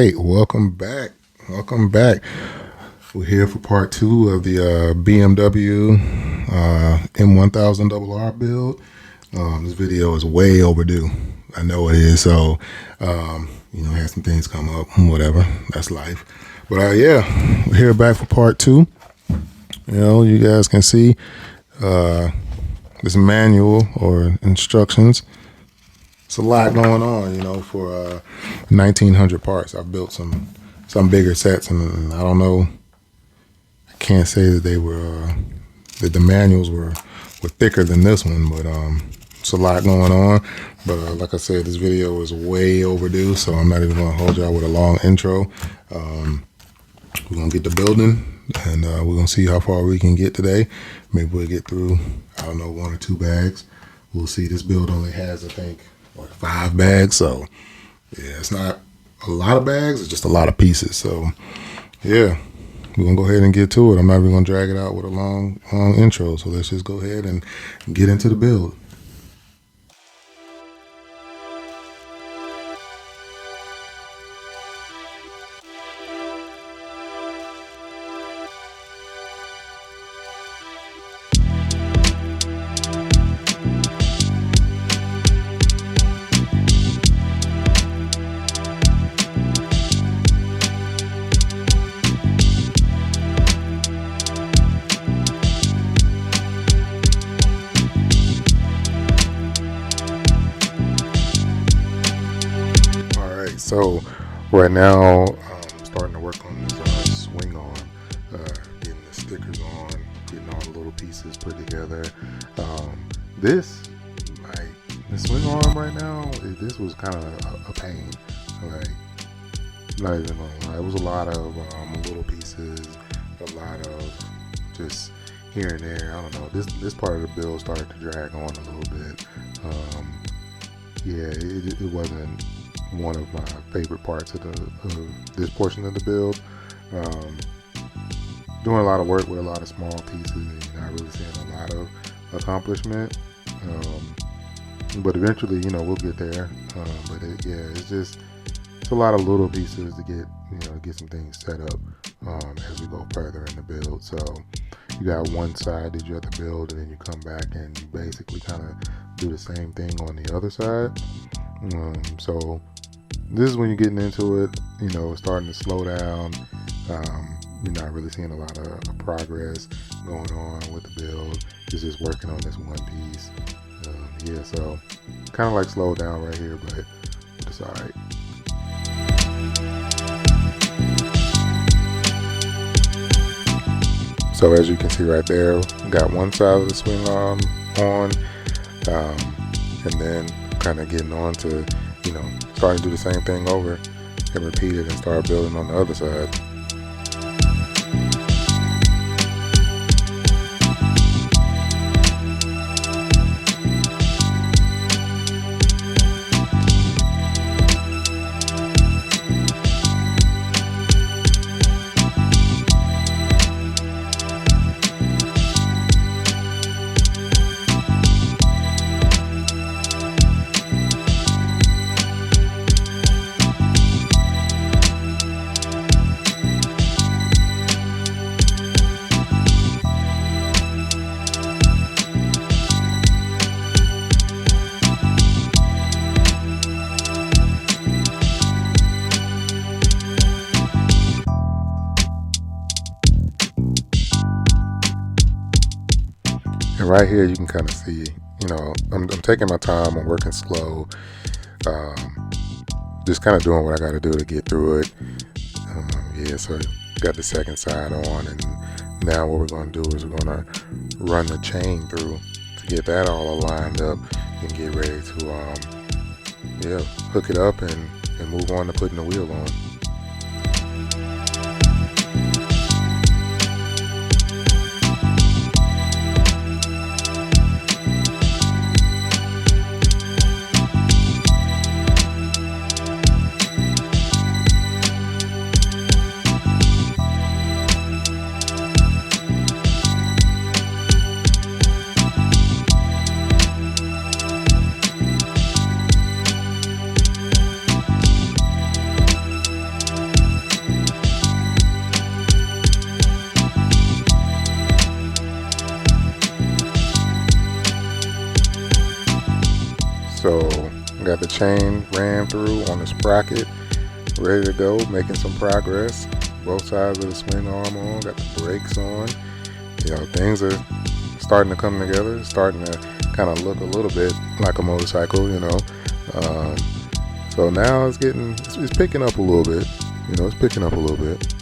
right, welcome back. Welcome back. We're here for part two of the BMW M1000RR build. This video is way overdue. I know it is. So, had some things come up, whatever. That's life. But yeah, we're here back for part two. You guys can see this manual or instructions. It's a lot going on, for 1,900 parts. I've built some bigger sets, and I don't know. I can't say that they were that the manuals were thicker than this one, but it's a lot going on. But like I said, this video is way overdue, so I'm not even going to hold y'all with a long intro. We're going to get to building, and we're going to see how far we can get today. Maybe we'll get through, I don't know, 1 or 2 bags. We'll see. This build only has, I think, 5 bags, so yeah, it's not a lot of bags, it's just a lot of pieces. So yeah, we're gonna go ahead and get to it. I'm not even gonna drag it out with a long intro, so let's just go ahead and get into the build. So right now, I'm starting to work on this swing arm, getting the stickers on, getting all the little pieces put together. The swing arm right now, this was kind of a pain. Not even gonna lie, it was a lot of little pieces, a lot of just here and there. I don't know. This part of the build started to drag on a little bit. It wasn't one of my favorite parts of this portion of the build. Doing a lot of work with a lot of small pieces, and you're not really seeing a lot of accomplishment. But eventually, we'll get there. It's a lot of little pieces to get some things set up as we go further in the build. So you got one side that you have to build, and then you come back and you basically kind of do the same thing on the other side. So this is when you're getting into it, it's starting to slow down. You're not really seeing a lot of progress going on with the build. It's just working on this one piece. So kind of like slow down right here, but it's all right. So as you can see right there, we got one side of the swing arm on, and then kind of getting on to, starting to do the same thing over and repeat it and start building on the other side. And right here, you can kind of see, I'm taking my time, I'm working slow, just kind of doing what I got to do to get through it. So got the second side on, and now what we're going to do is we're going to run the chain through to get that all aligned up and get ready to, hook it up and move on to putting the wheel on. got the chain ran through on the sprocket, ready to go, making some progress. Both sides of the swing arm on, got the brakes on. Things are starting to come together, starting to kind of look a little bit like a motorcycle, so now it's picking up a little bit, it's picking up a little bit.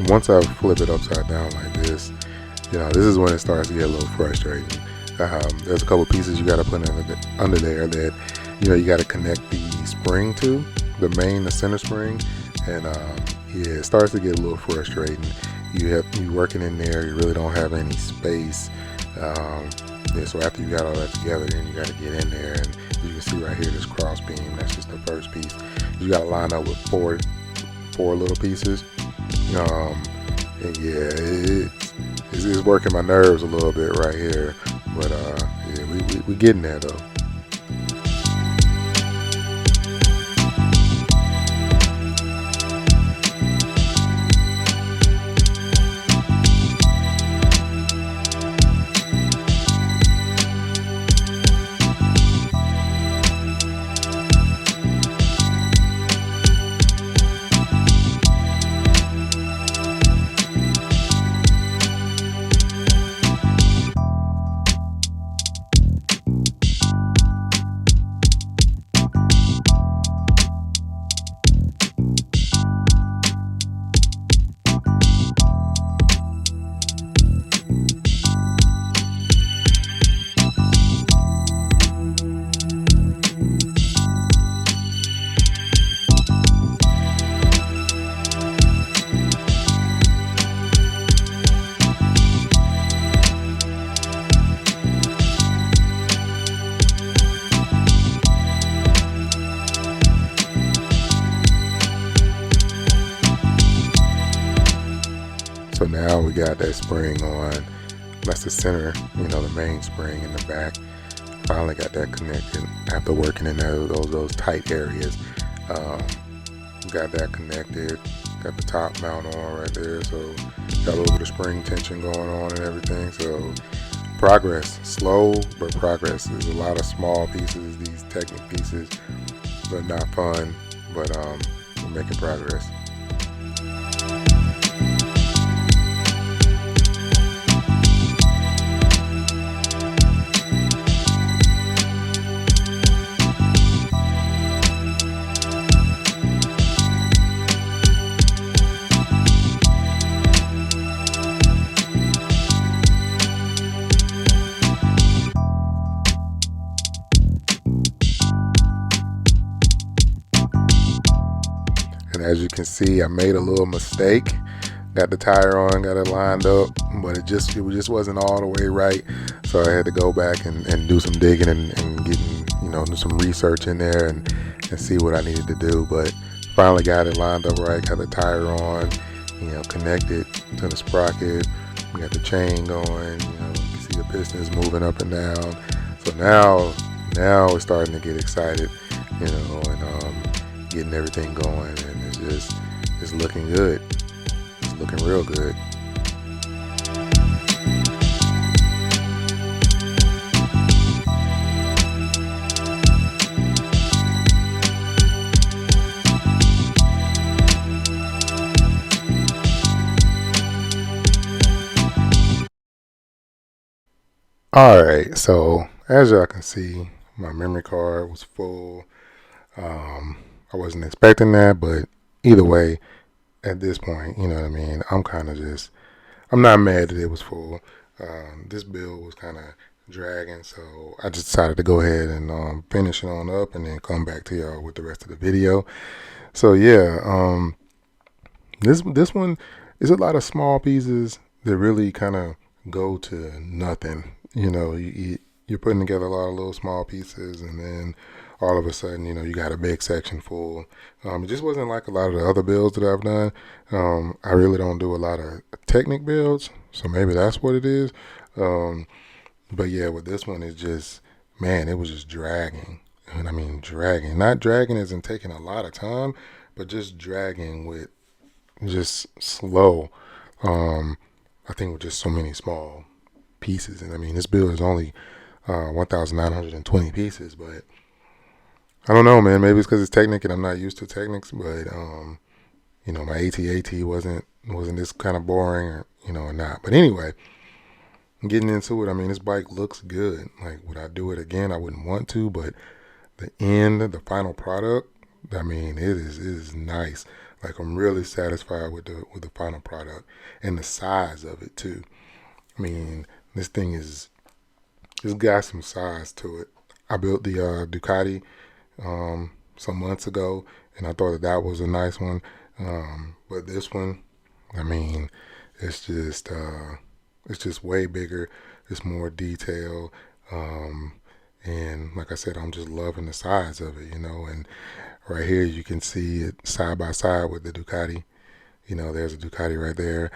Once I flip it upside down like this, this is when it starts to get a little frustrating. There's a couple pieces you got to put under there that, you got to connect the spring to, the center spring, and it starts to get a little frustrating. You working in there, you really don't have any space. So after you got all that together, then you got to get in there, and you can see right here this cross beam. That's just the first piece. You got to line up with four little pieces. And yeah, it's working my nerves a little bit right here, but we getting there though. So now we got that spring on. That's the center, the main spring in the back. Finally got that connected after working in those tight areas. Got that connected. Got the top mount on right there. So got a little bit of spring tension going on and everything. So progress, slow but progress. There's a lot of small pieces, these technique pieces, but not fun. But we're making progress. And as you can see, I made a little mistake. Got the tire on, got it lined up, but it just wasn't all the way right. So I had to go back and do some digging and getting, do some research in there and see what I needed to do. But finally got it lined up right, got the tire on, connected to the sprocket. We got the chain going, you can see the pistons moving up and down. So now we're starting to get excited, and getting everything going, and it's looking good. It's looking real good. Alright, so as y'all can see, my memory card was full. I wasn't expecting that, but either way, at this point, you know what I mean, I'm not mad that it was full. This build was kind of dragging, so I just decided to go ahead and finish it on up and then come back to y'all with the rest of the video. So yeah, this one is a lot of small pieces that really kind of go to nothing. You're putting together a lot of little small pieces, and then all of a sudden, you got a big section full. It just wasn't like a lot of the other builds that I've done. I really don't do a lot of Technic builds, so maybe that's what it is. But yeah, with this one, it's just, man, it was just dragging. And I mean, dragging. Not dragging as in taking a lot of time, but just dragging with just slow. I think with just so many small pieces. And I mean, this build is only 1,920 pieces, but I don't know, man. Maybe it's because it's Technic and I'm not used to Technics, but my AT-AT wasn't this kind of boring, or not. But anyway, getting into it, I mean, this bike looks good. Like, would I do it again? I wouldn't want to, but the final product, I mean, it is nice. Like, I'm really satisfied with the final product and the size of it too. I mean, this thing it's got some size to it. I built the Ducati some months ago, and I thought that was a nice one. But this one, I mean, it's just way bigger. It's more detailed. And like I said, I'm just loving the size of it, and right here you can see it side by side with the Ducati. There's a Ducati right there.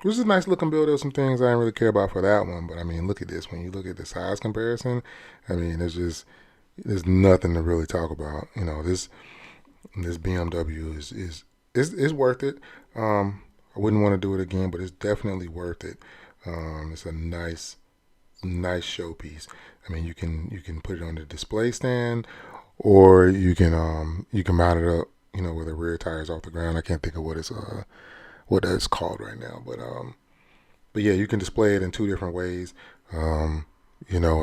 Which is a nice looking build. There's some things I didn't really care about for that one, but I mean, look at this. When you look at the size comparison, I mean, there's nothing to really talk about. This BMW is worth it. I wouldn't want to do it again, but it's definitely worth it. It's a nice showpiece. I mean, you can put it on the display stand, or you can mount it up, where the rear tire is off the ground. I can't think of what that's called right now, but yeah, you can display it in two different ways. And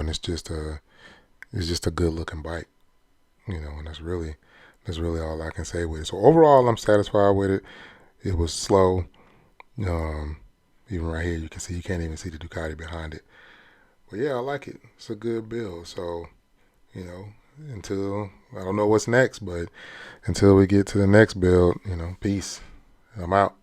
it's just a good looking bike, and that's really all I can say with it. So overall, I'm satisfied with it. It was slow. Even right here, you can't even see the Ducati behind it. But yeah, I like it. It's a good build. So, until, I don't know what's next, but until we get to the next build, peace. I'm out.